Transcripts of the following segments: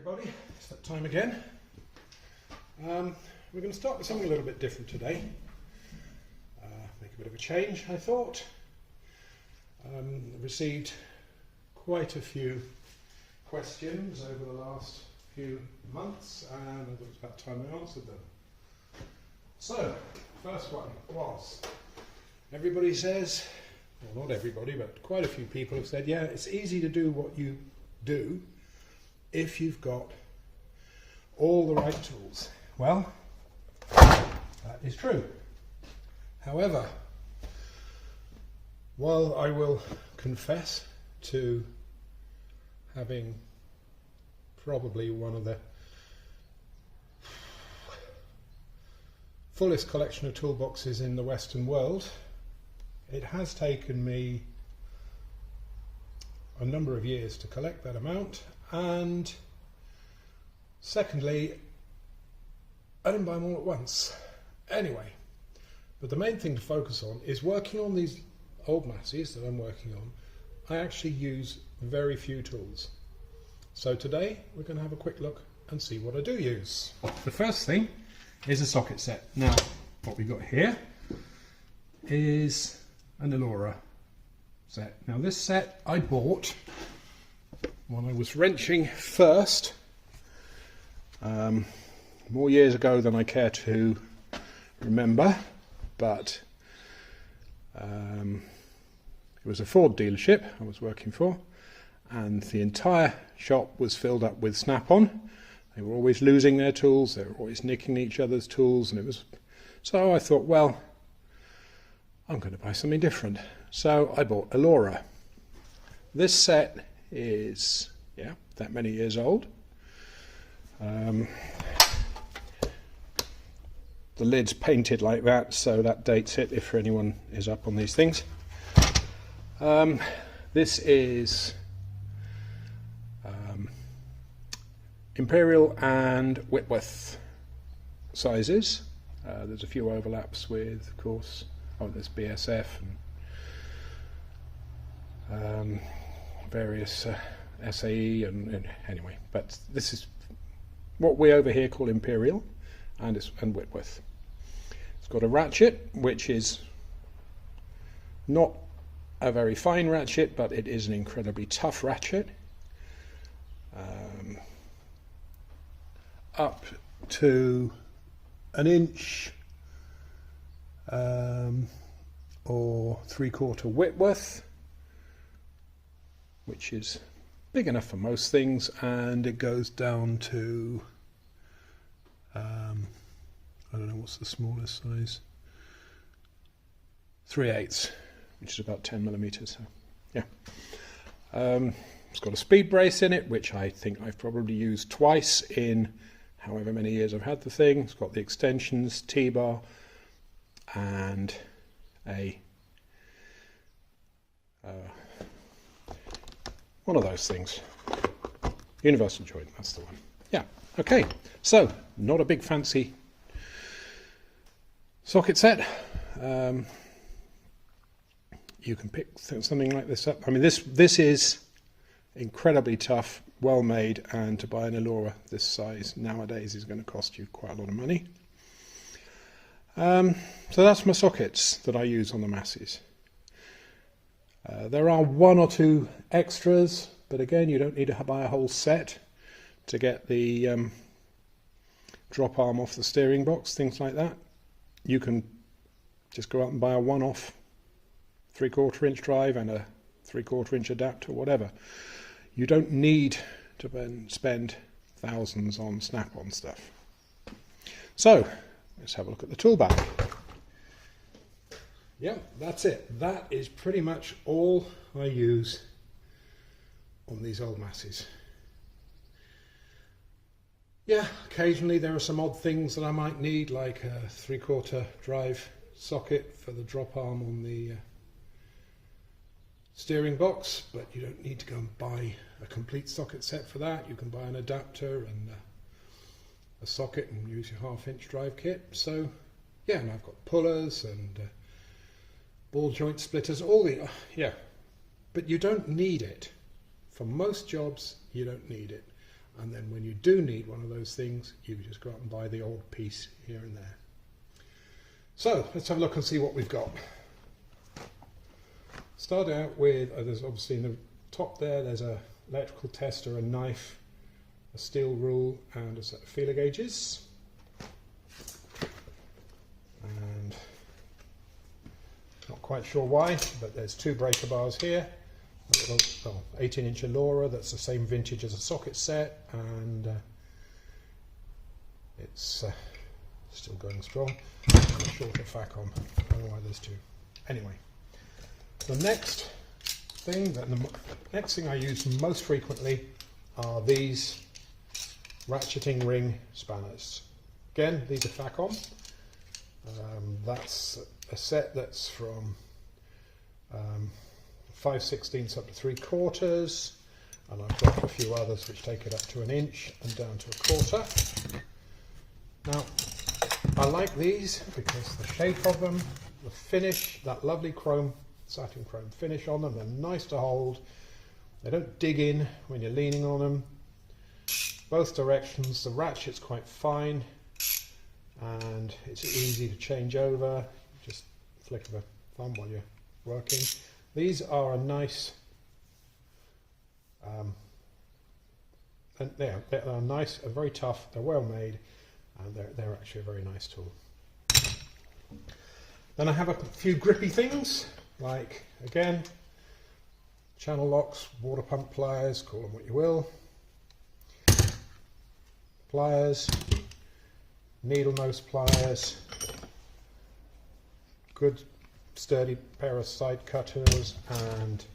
everybody, it's that time again. We're going to start with something a little bit different today. Make a bit of a change, I thought. Received quite a few questions over the last few months, and I thought it was about time I answered them. So, first one was, everybody says, well, not everybody, but quite a few people have said, yeah, it's easy to do what you do if you've got all the right tools. Well, that is true. However, while I will confess to having probably one of the fullest collection of toolboxes in the Western world, it has taken me a number of years to collect that amount, and secondly, I didn't buy them all at once. Anyway, but the main thing to focus on is working on these old masses that I'm working on. I actually use very few tools. So today we're going to have a quick look and see what I do use. The first thing is a socket set. Now, what we've got here is an Elora set. Now this set I bought when I was wrenching first, more years ago than I care to remember, but it was a Ford dealership I was working for, and the entire shop was filled up with snap-on. They were always losing their tools, they were always nicking each other's tools, and it was so I thought, well, I'm going to buy something different. So I bought Elora. This set is, yeah, that many years old. The lid's painted like that, so that dates it if anyone is up on these things. This is Imperial and Whitworth sizes. There's a few overlaps with, of course, there's BSF and various SAE and anyway, but this is what we over here call Imperial and Whitworth. It's got a ratchet which is not a very fine ratchet, but it is an incredibly tough ratchet, up to an inch or 3/4 Whitworth, which is big enough for most things, and it goes down to I don't know what's the smallest size, 3/8, which is about 10 millimeters. So yeah, it's got a speed brace in it, which I think I've probably used twice in however many years I've had the thing. It's got the extensions, T-bar, and a one of those things, universal joint, that's the one. Yeah, okay, so not a big fancy socket set. You can pick something like this up. I mean, this is incredibly tough, well made, and to buy an Elora this size nowadays is going to cost you quite a lot of money. So that's my sockets that I use on the masses. There are one or two extras, but again, you don't need to buy a whole set to get the drop arm off the steering box, things like that. You can just go out and buy a one-off 3/4 inch drive and a 3/4 inch adapter, whatever. You don't need to spend thousands on snap-on stuff. So let's have a look at the tool bag. Yeah, that's it. That is pretty much all I use on these old masses. Yeah, occasionally there are some odd things that I might need, like a 3/4 drive socket for the drop arm on the steering box, but you don't need to go and buy a complete socket set for that. You can buy an adapter and a socket and use your 1/2 inch drive kit. So yeah, and I've got pullers and ball joint splitters, all the yeah, but you don't need it. For most jobs, you don't need it. And then when you do need one of those things, you can just go out and buy the old piece here and there. So let's have a look and see what we've got. Start out with, there's obviously in the top there, there's a electrical tester, a knife, a steel rule and a set of feeler gauges. And not quite sure why, but there's 2 breaker bars here. A little 18-inch Allura, that's the same vintage as a socket set, and it's still going strong. And a shorter Facom. I don't know why there's 2. Anyway, the next thing I use most frequently are these ratcheting ring spanners. Again, these are Facom. That's a set that's from 5/16 up to 3/4, and I've got a few others which take it up to 1 inch and down to 1/4. Now, I like these because the shape of them, the finish, that lovely chrome, satin chrome finish on them, they're nice to hold. They don't dig in when you're leaning on them. Both directions, the ratchet's quite fine, and it's easy to change over. Just flick of a thumb while you're working. These are a nice, and they're nice, they're very tough, they're well made, and they're actually a very nice tool. Then I have a few grippy things, like, again, channel locks, water pump pliers, call them what you will, pliers, needle nose pliers, good sturdy pair of side cutters, and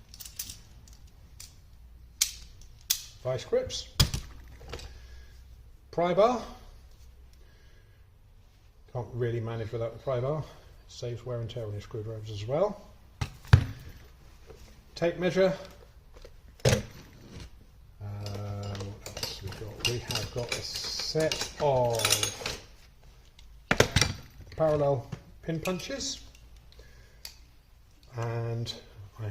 vice grips. Pry bar. Can't really manage without the pry bar. Saves wear and tear on your screwdrivers as well. Tape measure. What else we got? We have got a set of parallel pin punches. And I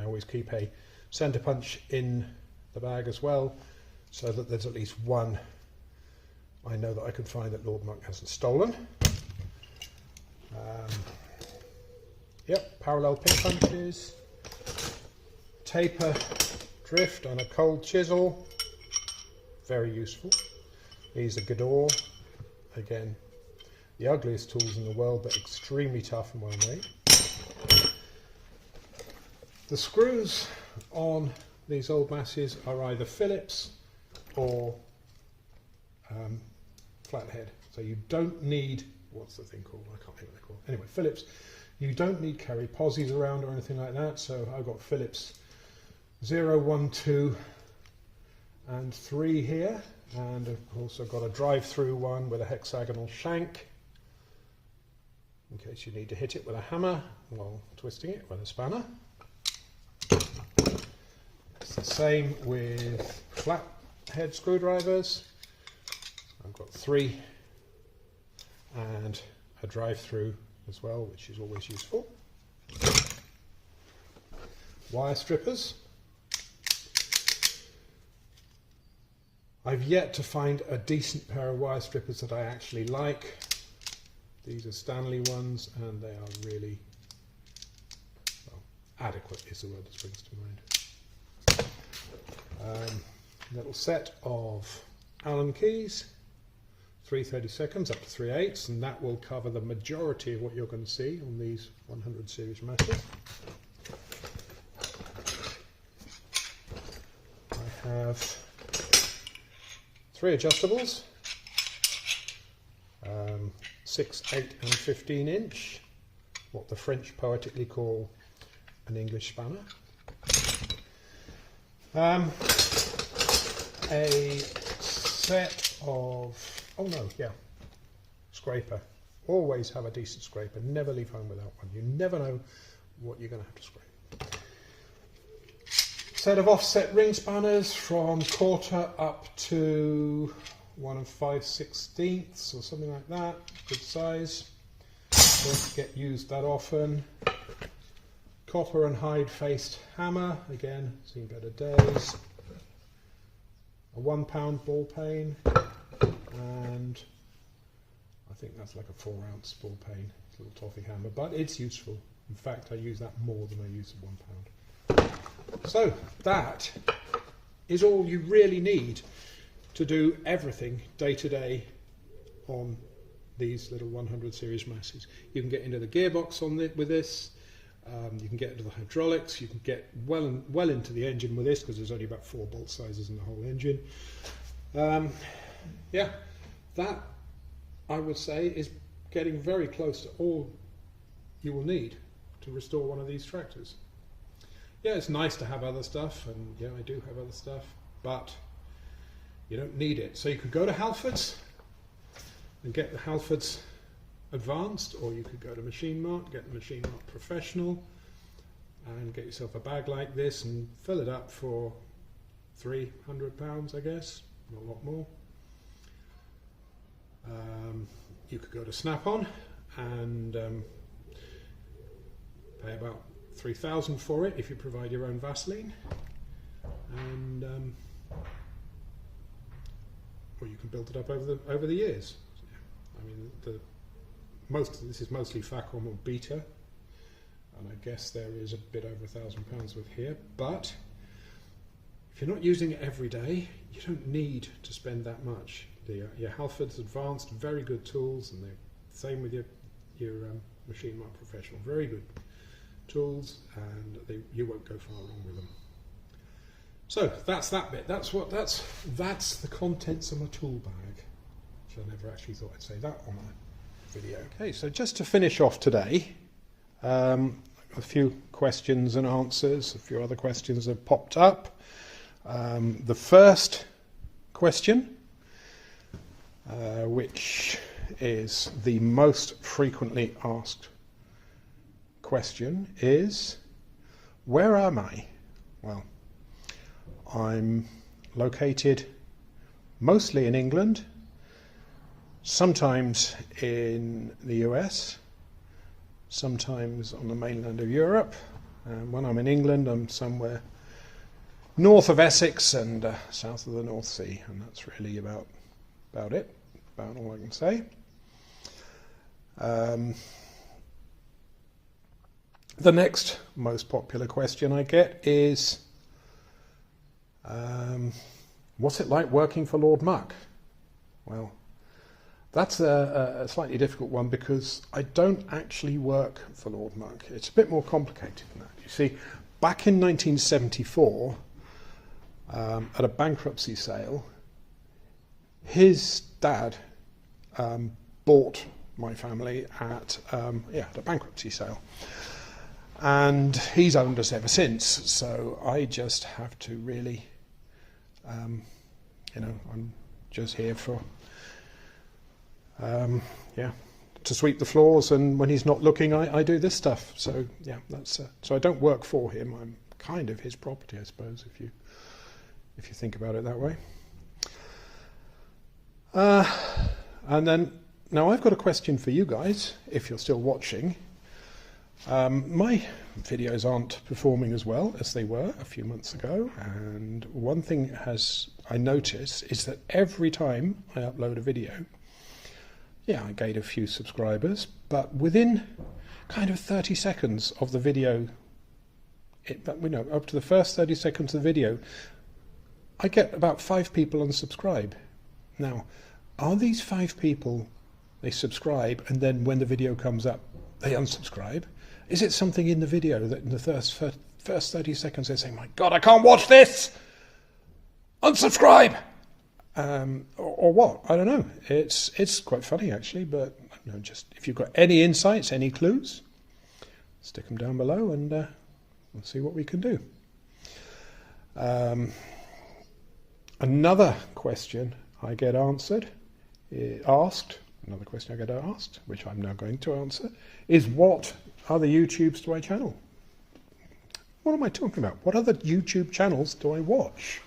always keep a centre punch in the bag as well, so that there's at least one I know that I can find that Lord Muck hasn't stolen. Yep, parallel pin punches, taper, drift on a cold chisel, very useful. These are Gador, again, the ugliest tools in the world, but extremely tough and well made. The screws on these old masses are either Phillips or flathead. So you don't need, what's the thing called? I can't think what they're called. Anyway, Phillips. You don't need carry posies around or anything like that. So I've got Phillips 0, 1, 2 and 3 here. And I've also got a drive-through one with a hexagonal shank, in case you need to hit it with a hammer while twisting it with a spanner. It's the same with flat head screwdrivers. I've got 3 and a drive-through as well, which is always useful. Wire strippers. I've yet to find a decent pair of wire strippers that I actually like. These are Stanley ones, and they are really, well, adequate is the word that springs to mind. Little set of Allen keys, 3/32 up to 3/8, and that will cover the majority of what you're going to see on these 100 series matches. I have 3 adjustables, 6, 8 and 15 inch, what the French poetically call an English spanner. A set of, scraper. Always have a decent scraper, never leave home without one. You never know what you're going to have to scrape. Set of offset ring spanners from 1/4 up to 1 5/16 or something like that, good size. Don't get used that often. Copper and hide faced hammer, again, seen better days. a £1 ball peen, and I think that's like a 4-ounce ball peen, little toffee hammer, but it's useful. In fact, I use that more than I use the £1. So that is all you really need to do everything day to day on these little 100 series masses. You can get into the gearbox on with this. You can get into the hydraulics. You can get well into the engine with this, because there's only about 4 bolt sizes in the whole engine. Yeah, that I would say is getting very close to all you will need to restore one of these tractors. Yeah, it's nice to have other stuff, and yeah, I do have other stuff, but you don't need it. So you could go to Halfords and get the Halfords Advanced, or you could go to Machine Mart, get the Machine Mart Professional, and get yourself a bag like this and fill it up for £300, I guess, not a lot more. You could go to Snap-on and pay about £3,000 for it if you provide your own Vaseline, and or you can build it up over the years. I mean, this is mostly Facom or Beta, and I guess there is a bit over £1,000 worth here, but if you're not using it every day, you don't need to spend that much. Your Halfords Advanced, very good tools, and they're the same with your Machine Mart Professional, very good tools, and you won't go far wrong with them. So that's that bit. That's the contents of my tool bag, which I never actually thought I'd say that on a video. Okay, so just to finish off today, a few questions and answers. A few other questions have popped up. The first question, which is the most frequently asked question, is where am I? Well, I'm located mostly in England, sometimes in the US, sometimes on the mainland of Europe, and when I'm in England I'm somewhere north of Essex and south of the North Sea, and that's really about it, about all I can say. The next most popular question I get is, what's it like working for Lord Muck? Well, that's a slightly difficult one, because I don't actually work for Lord Muck. It's a bit more complicated than that. You see, back in 1974, at a bankruptcy sale, his dad bought my family at a bankruptcy sale, and he's owned us ever since. So I just have to really, I'm just here for to sweep the floors, and when he's not looking, I do this stuff. So yeah, that's so I don't work for him. I'm kind of his property, I suppose, if you think about it that way. And then now I've got a question for you guys, if you're still watching. My videos aren't performing as well as they were a few months ago, and one thing I notice is that every time I upload a video, I gain a few subscribers, but within kind of 30 seconds of the video, up to the first 30 seconds of the video, I get about 5 people unsubscribe. Now, are these 5 people, they subscribe, and then when the video comes up, they unsubscribe? Is it something in the video that in the first 30 seconds they say, my God, I can't watch this! Unsubscribe! Or what? I don't know. It's quite funny, actually, but just if you've got any insights, any clues, stick them down below, and we'll see what we can do. Another question I get asked, which I'm now going to answer, is what other YouTubes do I channel? What am I talking about? What other YouTube channels do I watch?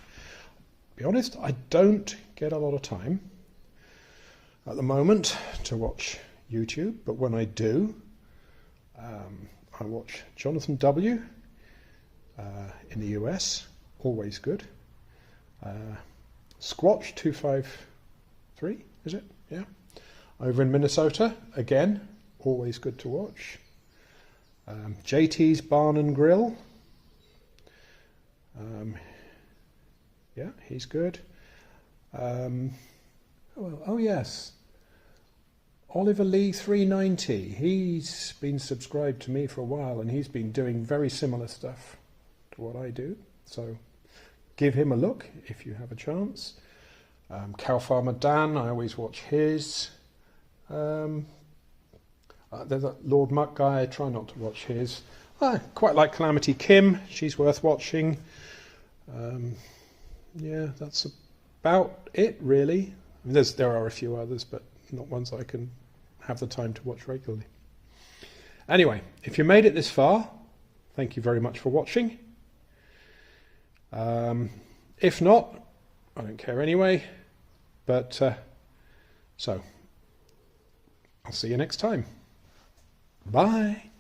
To be honest, I don't get a lot of time at the moment to watch YouTube, but when I do, I watch Jonathan W. In the US, always good. Squatch 253, is it? Yeah. Over in Minnesota, again, always good to watch. JT's Barn and Grill. Yeah, he's good. Oh yes, Oliver Lee 390. He's been subscribed to me for a while, and he's been doing very similar stuff to what I do. So give him a look if you have a chance. Cow Farmer Dan, I always watch his. There's a Lord Muck guy, I try not to watch his. I quite like Calamity Kim, she's worth watching. Yeah, that's about it really. I mean, there are a few others, but not ones I can have the time to watch regularly. Anyway, if you made it this far, thank you very much for watching. If not, I don't care anyway. But so I'll see you next time. Bye.